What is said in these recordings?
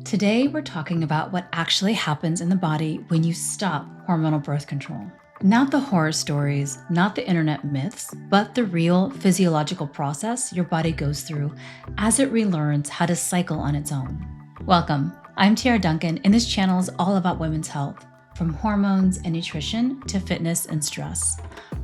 Today, we're talking about what actually happens in the body when you stop hormonal birth control. Not the horror stories, not the internet myths, but the real physiological process your body goes through as it relearns how to cycle on its own. Welcome, I'm Tierra Duncan, and this channel is all about women's health, from hormones and nutrition to fitness and stress.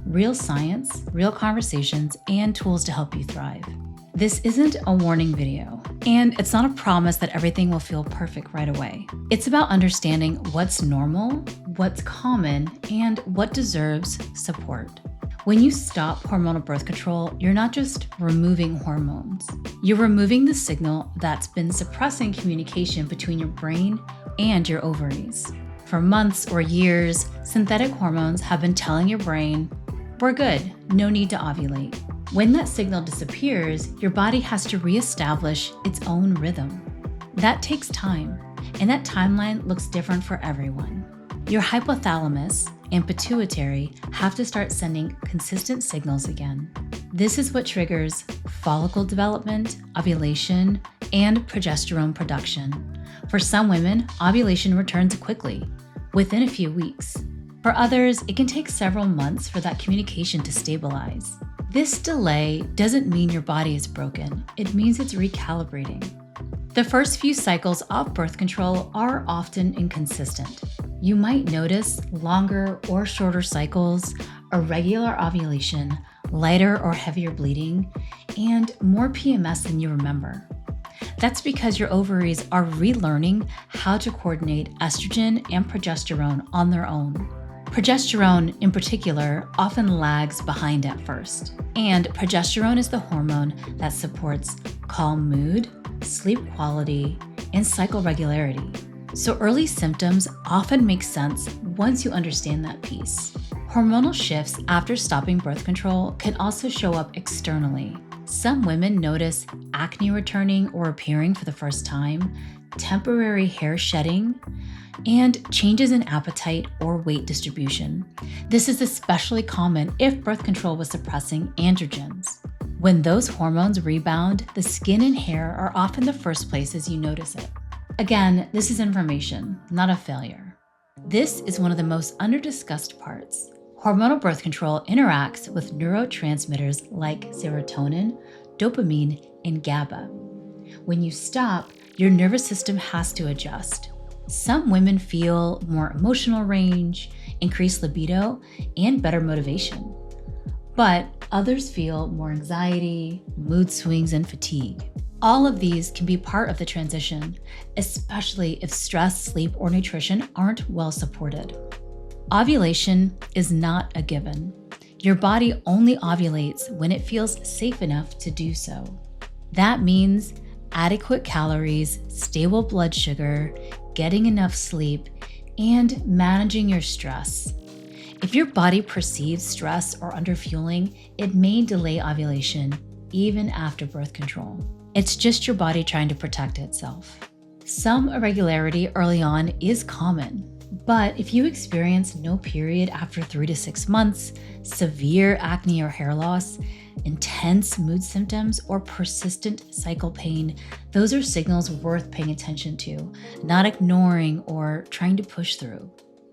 Real science, real conversations, and tools to help you thrive. This isn't a warning video, and it's not a promise that everything will feel perfect right away. It's about understanding what's normal, what's common, and what deserves support. When you stop hormonal birth control, you're not just removing hormones. You're removing the signal that's been suppressing communication between your brain and your ovaries. For months or years, synthetic hormones have been telling your brain, "We're good, no need to ovulate." When that signal disappears, your body has to reestablish its own rhythm. That takes time, and that timeline looks different for everyone. Your hypothalamus and pituitary have to start sending consistent signals again. This is what triggers follicle development, ovulation, and progesterone production. For some women, ovulation returns quickly, within a few weeks. For others, it can take several months for that communication to stabilize. This delay doesn't mean your body is broken. It means it's recalibrating. The first few cycles of birth control are often inconsistent. You might notice longer or shorter cycles, irregular ovulation, lighter or heavier bleeding, and more PMS than you remember. That's because your ovaries are relearning how to coordinate estrogen and progesterone on their own. Progesterone, in particular, often lags behind at first. And progesterone is the hormone that supports calm mood, sleep quality, and cycle regularity. So early symptoms often make sense once you understand that piece. Hormonal shifts after stopping birth control can also show up externally. Some women notice acne returning or appearing for the first time, temporary hair shedding, and changes in appetite or weight distribution. This is especially common if birth control was suppressing androgens. When those hormones rebound, the skin and hair are often the first places you notice it. Again, this is information, not a failure. This is one of the most under-discussed parts. Hormonal birth control interacts with neurotransmitters like serotonin, dopamine, and GABA. When you stop, your nervous system has to adjust. Some women feel more emotional range, increased libido, and better motivation. But others feel more anxiety, mood swings, and fatigue. All of these can be part of the transition, especially if stress, sleep, or nutrition aren't well supported. Ovulation is not a given. Your body only ovulates when it feels safe enough to do so. That means adequate calories, stable blood sugar, getting enough sleep, and managing your stress. If your body perceives stress or underfueling, it may delay ovulation even after birth control. It's just your body trying to protect itself. Some irregularity early on is common, but if you experience no period after 3 to 6 months, severe acne or hair loss, intense mood symptoms, or persistent cycle pain, those are signals worth paying attention to, not ignoring or trying to push through.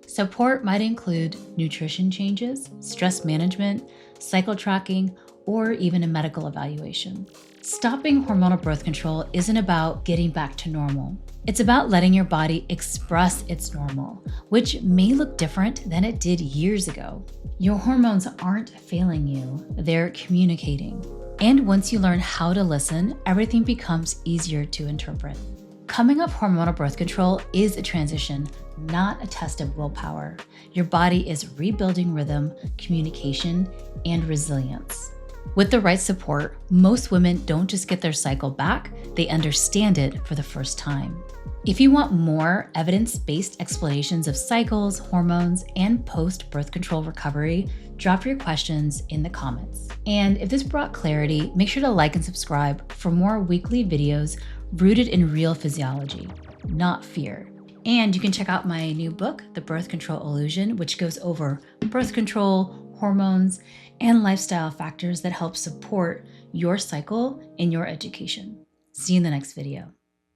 Support might include nutrition changes, stress management, cycle tracking, or even a medical evaluation. Stopping hormonal birth control isn't about getting back to normal. It's about letting your body express its normal, which may look different than it did years ago. Your hormones aren't failing you, they're communicating. And once you learn how to listen, everything becomes easier to interpret. Coming off hormonal birth control is a transition, not a test of willpower. Your body is rebuilding rhythm, communication, and resilience. With the right support, most women don't just get their cycle back, they understand it for the first time. If you want more evidence-based explanations of cycles, hormones, and post-birth control recovery, drop your questions in the comments. And if this brought clarity, make sure to like and subscribe for more weekly videos rooted in real physiology, not fear. And you can check out my new book, The Birth Control Illusion, which goes over birth control, hormones, and lifestyle factors that help support your cycle and your education. See you in the next video.